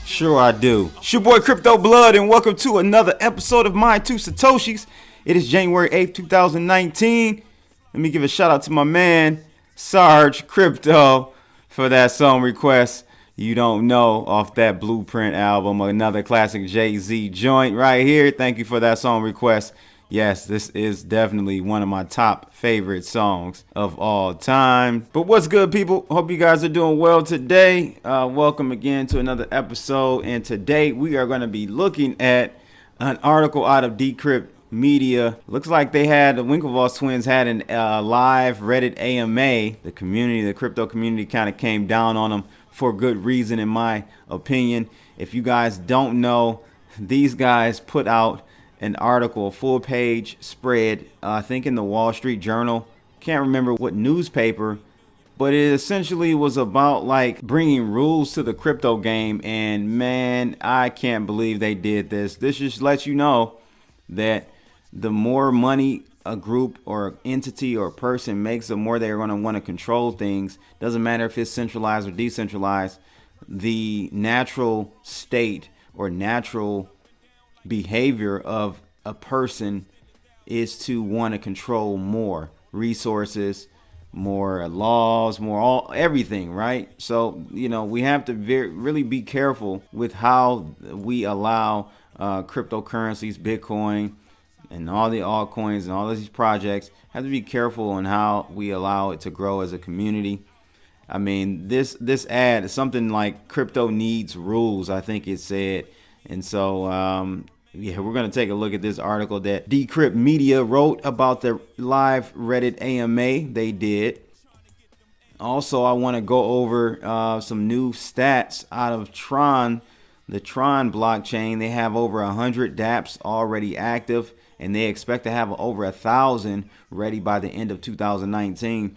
Sure I do. It's your boy Crypto Blood, and welcome to another episode of My Two Satoshis. It is January 8th, 2019. Let me give a shout out to my man, Sarge Crypto, for that song request. You Don't Know off that Blueprint album, another classic Jay-Z joint right here. Thank you for that song request. Yes, this is definitely one of my top favorite songs of all time. But what's good, people? Hope you guys are doing well today. Welcome again to another episode. And today we are going to be looking at an article out of Decrypt Media. Looks like they had the Winklevoss twins had an live Reddit AMA. The crypto community kind of came down on them for good reason, in my opinion. If you guys don't know, these guys put out an article, a full page spread, I think in the Wall Street Journal. Can't remember what newspaper, but it essentially was about like bringing rules to the crypto game. And man, I can't believe they did this. This just lets you know that the more money a group or entity or person makes, the more they're going to want to control things. Doesn't matter if it's centralized or decentralized. The natural state or natural behavior of a person is to want to control more resources, more laws, everything, right? So, we have to really be careful with how we allow cryptocurrencies, Bitcoin, and all the altcoins and all of these projects. Have to be careful on how we allow it to grow as a community. I mean, this ad is something like crypto needs rules, I think it said. And so, we're going to take a look at this article that Decrypt Media wrote about the live Reddit AMA they did. Also, I want to go over some new stats out of Tron, the Tron blockchain. They have over 100 Dapps already active, and they expect to have over 1,000 ready by the end of 2019.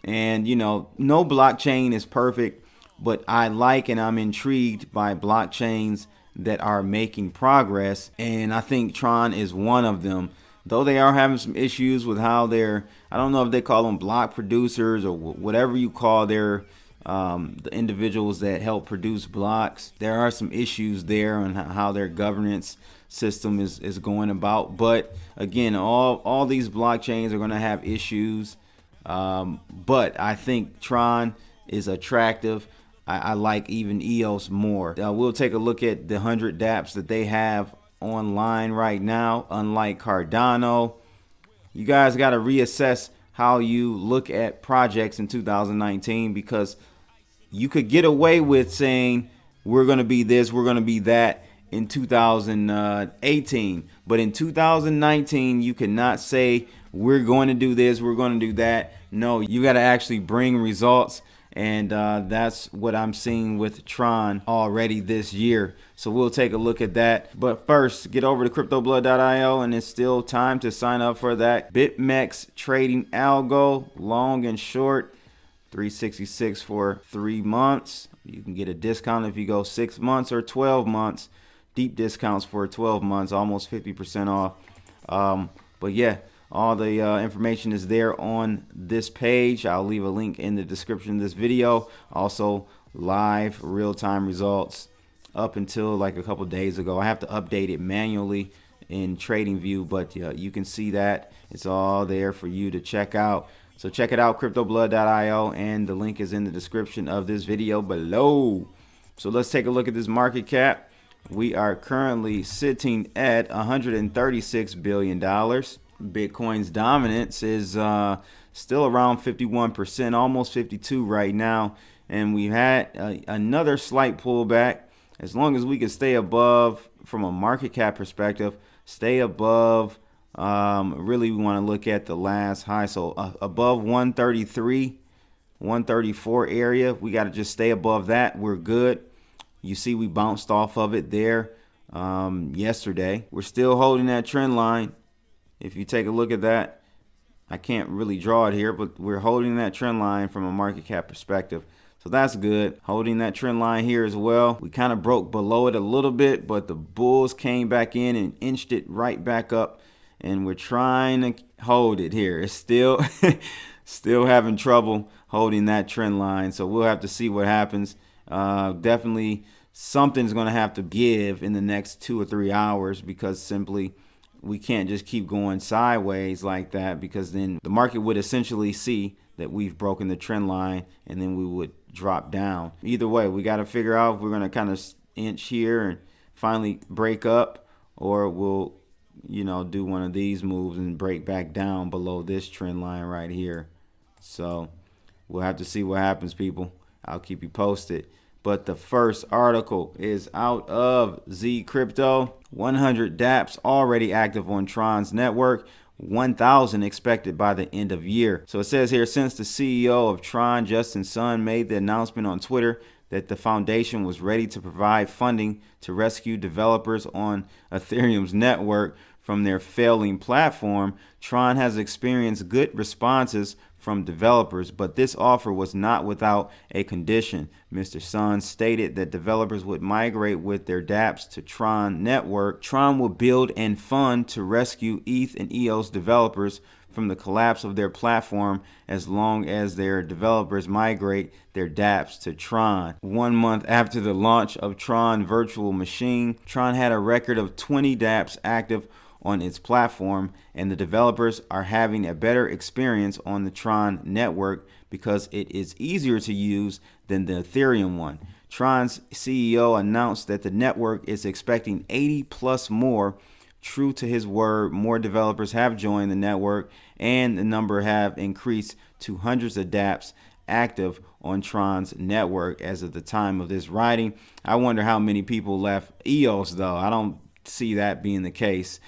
And, no blockchain is perfect, but I like and I'm intrigued by blockchains that are making progress, and I think Tron is one of them. Though they are having some issues with how I don't know if they call them block producers or whatever you call their the individuals that help produce blocks. There are some issues there on how their governance system is going about. But again, all these blockchains are going to have issues. But I think Tron is attractive. I like even EOS more. We'll take a look at the 100 Dapps that they have online right now. Unlike Cardano, you guys got to reassess how you look at projects in 2019, because you could get away with saying we're going to be this, we're going to be that in 2018. But in 2019, you cannot say we're going to do this, we're going to do that. No, you got to actually bring results. And that's what I'm seeing with Tron already this year. So we'll take a look at that. But first, get over to cryptoblood.io, and it's still time to sign up for that BitMEX trading algo, long and short, $366 for 3 months. You can get a discount if you go 6 months or 12 months. Deep discounts for 12 months, almost 50% off. But yeah. All the information is there on this page. I'll leave a link in the description of this video. Also, live real-time results up until like a couple days ago. I have to update it manually in TradingView, but you can see that. It's all there for you to check out. So check it out, cryptoblood.io, and the link is in the description of this video below. So let's take a look at this market cap. We are currently sitting at $136 billion. Bitcoin's dominance is still around 51%, almost 52 right now, and we had another slight pullback. As long as we can stay above, from a market cap perspective, stay above, really we want to look at the last high, so above 133, 134 area. We got to just stay above that. We're good. You see we bounced off of it there yesterday. We're still holding that trend line. If you take a look at that, I can't really draw it here, but we're holding that trend line from a market cap perspective. So that's good. Holding that trend line here as well. We kind of broke below it a little bit, but the bulls came back in and inched it right back up. And we're trying to hold it here. It's still still having trouble holding that trend line. So we'll have to see what happens. Definitely something's going to have to give in the next 2 or 3 hours, because simply we can't just keep going sideways like that, because then the market would essentially see that we've broken the trend line and then we would drop down. Either way, we got to figure out if we're going to kind of inch here and finally break up, or we'll do one of these moves and break back down below this trend line right here. So we'll have to see what happens, people. I'll keep you posted. But the first article is out of Z Crypto. 100 Dapps already active on Tron's network. 1,000 expected by the end of year. So it says here, since the CEO of Tron, Justin Sun, made the announcement on Twitter that the foundation was ready to provide funding to rescue developers on Ethereum's network from their failing platform, Tron has experienced good responses from developers, but this offer was not without a condition. Mr. Sun stated that developers would migrate with their dApps to Tron network. Tron will build and fund to rescue ETH and EOS developers from the collapse of their platform as long as their developers migrate their dApps to Tron. 1 month after the launch of Tron Virtual Machine, Tron had a record of 20 dApps active on its platform, and the developers are having a better experience on the Tron network because it is easier to use than the Ethereum one. Tron's CEO announced that the network is expecting 80 plus more. True to his word, more developers have joined the network, and the number have increased to hundreds of dApps active on Tron's network as of the time of this writing. I wonder how many people left EOS, though. I don't see that being the case.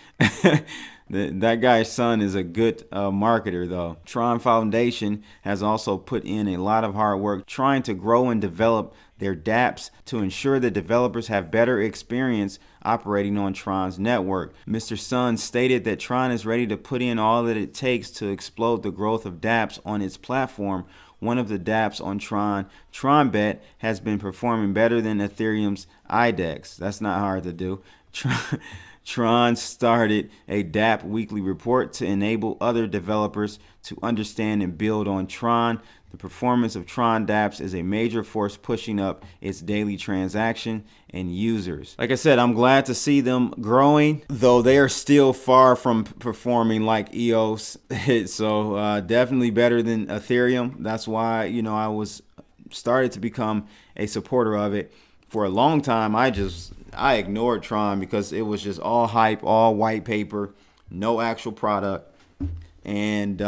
That guy's son is a good marketer, though. Tron Foundation has also put in a lot of hard work trying to grow and develop their dApps to ensure that developers have better experience operating on Tron's network. Mr. Sun stated that Tron is ready to put in all that it takes to explode the growth of dApps on its platform. One of the dApps on Tron, TronBet, has been performing better than Ethereum's IDEX. That's not hard to do. Tron started a Dapp weekly report to enable other developers to understand and build on Tron. The performance of Tron Dapps is a major force pushing up its daily transaction and users. Like I said, I'm glad to see them growing, though they are still far from performing like EOS. So definitely better than Ethereum. That's why, I was started to become a supporter of it. For a long time, I ignored Tron because it was just all hype, all white paper, no actual product. And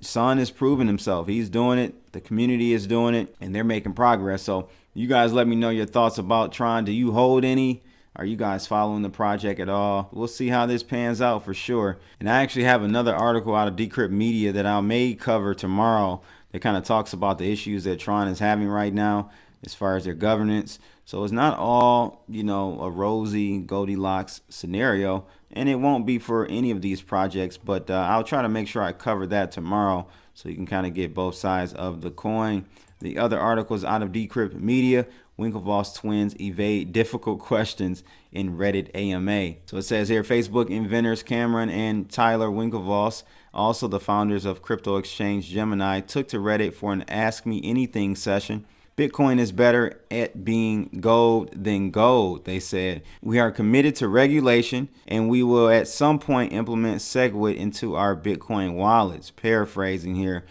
Sun is proving himself. He's doing it. The community is doing it, and they're making progress. So you guys let me know your thoughts about Tron. Do you hold any? Are you guys following the project at all? We'll see how this pans out for sure. And I actually have another article out of Decrypt Media that I may cover tomorrow that kind of talks about the issues that Tron is having right now as far as their governance. So it's not all, a rosy Goldilocks scenario, and it won't be for any of these projects, but I'll try to make sure I cover that tomorrow so you can kind of get both sides of the coin. The other articles out of Decrypt Media, Winklevoss twins evade difficult questions in Reddit AMA. So it says here, Facebook inventors Cameron and Tyler Winklevoss, also the founders of crypto exchange Gemini, took to Reddit for an Ask Me Anything session. Bitcoin is better at being gold than gold, they said. We are committed to regulation, and we will at some point implement SegWit into our Bitcoin wallets. Paraphrasing here.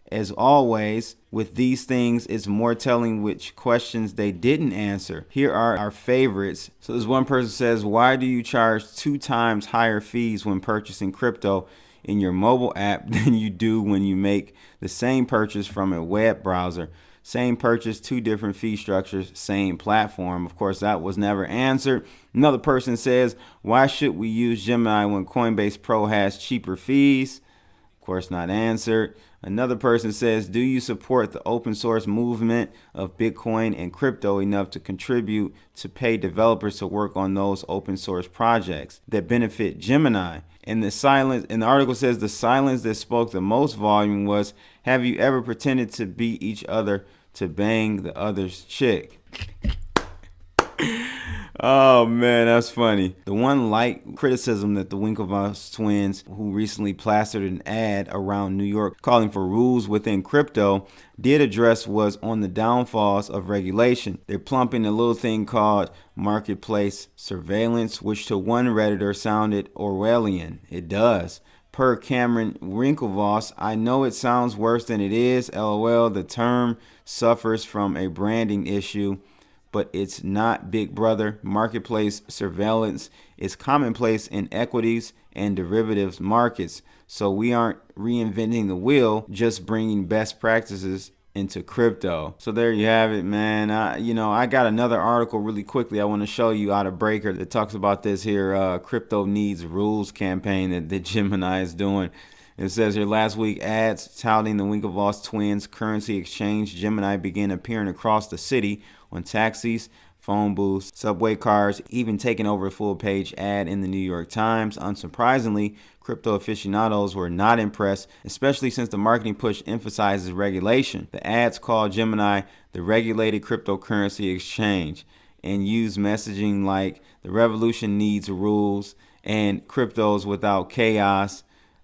As always, with these things, it's more telling which questions they didn't answer. Here are our favorites. So this one person says, why do you charge 2 times higher fees when purchasing crypto in your mobile app than you do when you make the same purchase from a web browser? Same purchase, 2 different fee structures, same platform. Of course, that was never answered. Another person says, why should we use Gemini when Coinbase Pro has cheaper fees? Of course, not answered. Another person says, do you support the open source movement of Bitcoin and crypto enough to contribute to pay developers to work on those open source projects that benefit Gemini? And the article says the silence that spoke the most volume was, have you ever pretended to beat each other to bang the other's chick? Oh man, that's funny. The one light criticism that the Winklevoss twins, who recently plastered an ad around New York calling for rules within crypto, did address was on the downfalls of regulation. They're plumping a little thing called marketplace surveillance, which to one Redditor sounded Orwellian. It does. Per Cameron Winklevoss, I know it sounds worse than it is. LOL, the term suffers from a branding issue, but it's not Big Brother. Marketplace surveillance is commonplace in equities and derivatives markets. So we aren't reinventing the wheel, just bringing best practices into crypto. So there you have it, man. I got another article really quickly I want to show you out of Breaker that talks about this here crypto needs rules campaign that Gemini is doing. It says here, last week, ads touting the Winklevoss twins currency exchange Gemini began appearing across the city on taxis, phone booths, subway cars, even taking over a full-page ad in the New York Times. Unsurprisingly, crypto aficionados were not impressed, especially since the marketing push emphasizes regulation. The ads call Gemini the regulated cryptocurrency exchange and use messaging like the revolution needs rules and cryptos without chaos.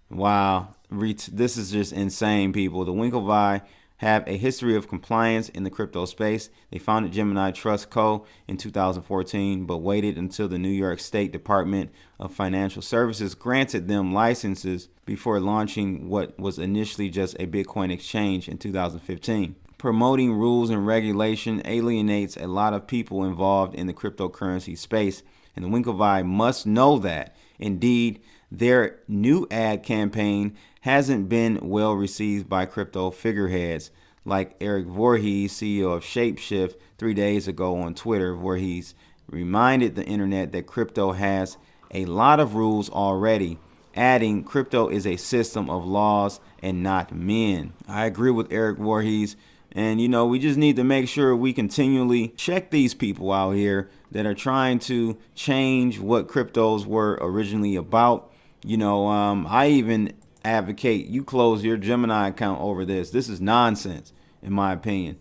Wow, this is just insane, people. The Winklevi have a history of compliance in the crypto space. They founded Gemini Trust Co. in 2014, but waited until the New York State Department of Financial Services granted them licenses before launching what was initially just a Bitcoin exchange in 2015. Promoting rules and regulation alienates a lot of people involved in the cryptocurrency space, and the Winklevi must know that. Indeed, their new ad campaign hasn't been well received by crypto figureheads like Eric Voorhees, CEO of Shapeshift, 3 days ago on Twitter. Voorhees reminded the internet that crypto has a lot of rules already, adding crypto is a system of laws and not men. I agree with Eric Voorhees. And, we just need to make sure we continually check these people out here that are trying to change what cryptos were originally about. I even advocate you close your Gemini account over this. This is nonsense, in my opinion.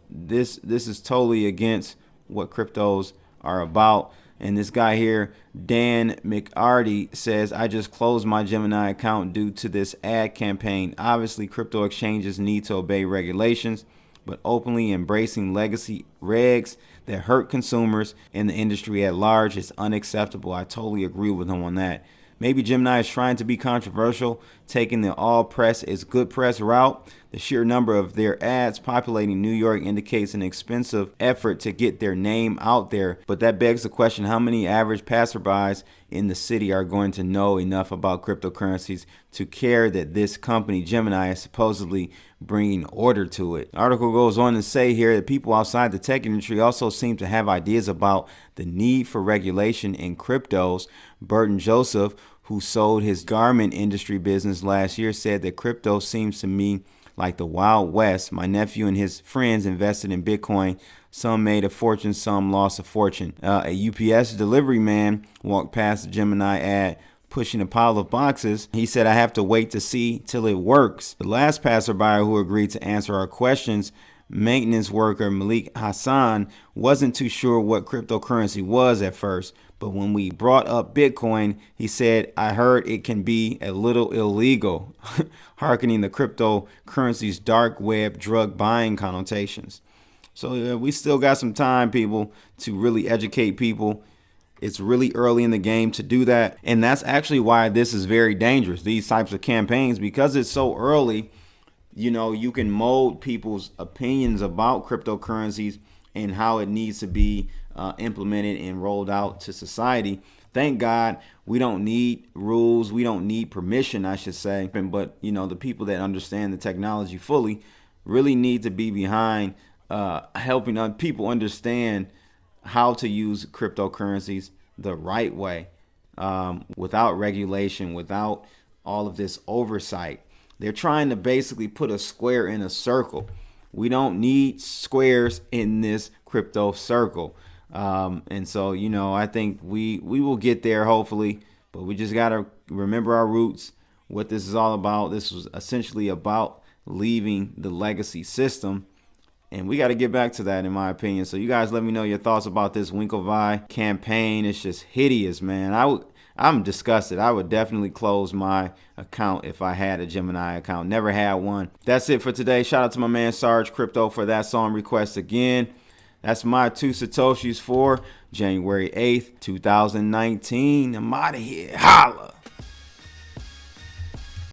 This is totally against what cryptos are about. And this guy here, Dan McArty, says, I just closed my Gemini account due to this ad campaign. Obviously, crypto exchanges need to obey regulations, but openly embracing legacy regs that hurt consumers and the industry at large is unacceptable. I totally agree with him on that. Maybe Gemini is trying to be controversial, taking the all press is good press route. The sheer number of their ads populating New York indicates an expensive effort to get their name out there. But that begs the question, how many average passerbys in the city are going to know enough about cryptocurrencies to care that this company, Gemini, is supposedly bringing order to it? The article goes on to say here that people outside the tech industry also seem to have ideas about the need for regulation in cryptos. Burton Joseph, who sold his garment industry business last year, said that crypto seems to me like the Wild West. My nephew and his friends invested in Bitcoin. Some made a fortune, some lost a fortune. A UPS delivery man walked past the Gemini ad pushing a pile of boxes. He said, I have to wait to see till it works. The last passerby who agreed to answer our questions, maintenance worker Malik Hassan, wasn't too sure what cryptocurrency was at first. But when we brought up Bitcoin, he said, I heard it can be a little illegal, hearkening the cryptocurrency's dark web drug buying connotations. So we still got some time, people, to really educate people. It's really early in the game to do that. And that's actually why this is very dangerous, these types of campaigns, because it's so early. You can mold people's opinions about cryptocurrencies and how it needs to be implemented and rolled out to society. Thank God we don't need rules. We don't need permission, I should say. But, the people that understand the technology fully really need to be behind helping people understand how to use cryptocurrencies the right way, without regulation, without all of this oversight. They're trying to basically put a square in a circle. We don't need squares in this crypto circle. And so, I think we will get there, hopefully, but we just got to remember our roots, what this is all about. This was essentially about leaving the legacy system And we got to get back to that, in my opinion. So you guys let me know your thoughts about this Winklevoss campaign. It's just hideous, man. I'm disgusted. I would definitely close my account if I had a Gemini account. Never had one. That's it for today. Shout out to my man Sarge Crypto for that song request again. That's my 2 Satoshis for January 8th, 2019. I'm out of here. Holla.